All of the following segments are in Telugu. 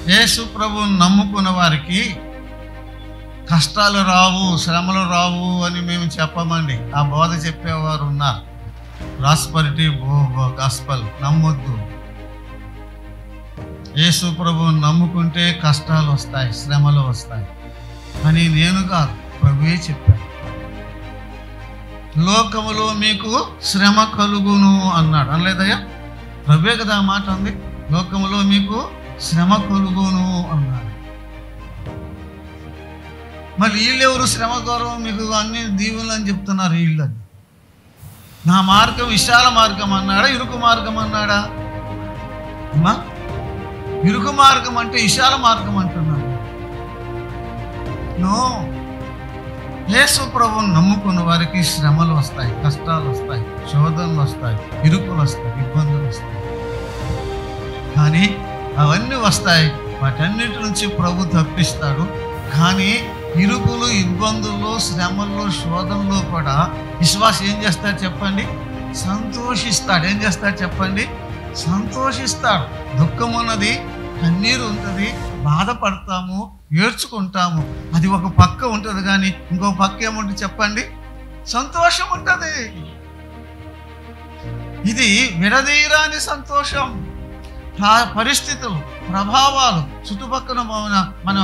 యేసు ప్రభువుని నమ్ముకున్న వారికి కష్టాలు రావు, శ్రమలు రావు అని మేము చెప్పమండి. ఆ బోధ చెప్పేవారు ఉన్నారు. ప్రాస్పరిటీ గాస్పల్ నమ్మొద్దు. యేసు ప్రభువుని నమ్ముకుంటే కష్టాలు వస్తాయి, శ్రమలు వస్తాయి అని నేను కాదు, ప్రభువే చెప్పాడు. లోకములో మీకు శ్రమ కలుగును అన్నాడు. అనలేదయ్యా? ప్రభువే కదా ఆ మాట ఉంది. లోకములో మీకు శ్రమ కలుగును అన్నాడు. మరి వీళ్ళెవరు శ్రమ గౌరవం మీకు అన్ని దీవులు అని చెప్తున్నారు? వీళ్ళని నా మార్గం విశాల మార్గం అన్నాడా, ఇరుకు మార్గం అన్నాడా? అమ్మా, ఇరుకు మార్గం అంటే విశాల మార్గం అంటున్నాడు. నో, యేసు ప్రభువుని నమ్ముకున్న వారికి శ్రమలు వస్తాయి, కష్టాలు వస్తాయి, శోధనలు వస్తాయి, ఇరుకులు వస్తాయి, ఇబ్బందులు వస్తాయి. కానీ అవన్నీ వస్తాయి, వాటన్నిటి నుంచి ప్రభు తప్పిస్తాడు. కానీ ఇరుకులు, ఇబ్బందుల్లో, శ్రమల్లో, శోధనలో కూడా విశ్వాసం ఏం చేస్తాడు చెప్పండి? సంతోషిస్తాడు. ఏం చేస్తాడు చెప్పండి? సంతోషిస్తాడు. దుఃఖం ఉన్నది, కన్నీరు ఉంటుంది, బాధపడతాము, ఏడ్చుకుంటాము. అది ఒక పక్క ఉంటుంది. కానీ ఇంకో పక్క ఏముంటుంది చెప్పండి? సంతోషం ఉంటుంది. ఇది విడదీయరాని సంతోషం. పరిస్థితులు, ప్రభావాలు, చుట్టుపక్కల మన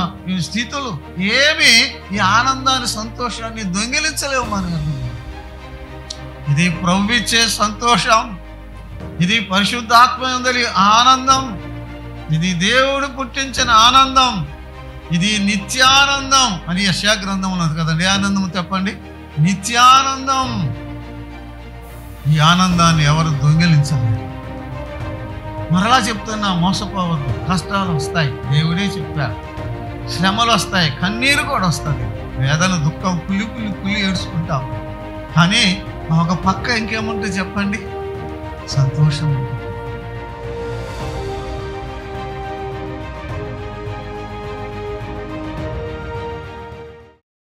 స్థితులు ఏమి ఈ ఆనందాన్ని, సంతోషాన్ని దొంగిలించలేవు మన. ఇది ప్రభు ఇచ్చే సంతోషం, ఇది పరిశుద్ధాత్మ ఆనందం, ఇది దేవుడు పుట్టించిన ఆనందం, ఇది నిత్యానందం అని యెషయా గ్రంథం ఉన్నది కదండి. ఆనందం చెప్పండి, నిత్యానందం. ఈ ఆనందాన్ని ఎవరు దొంగిలించలేరు. మరలా చెప్తున్నా, మోసపోవద్దు. కష్టాలు వస్తాయి, దేవుడే చెప్పారు. శ్రమలు వస్తాయి, కన్నీరు కూడా వస్తుంది, వేదన, దుఃఖం, కులి ఏడ్చుకుంటాం. కానీ ఒక పక్క ఇంకేముంటుంది చెప్పండి? సంతోషం ఉంటుంది.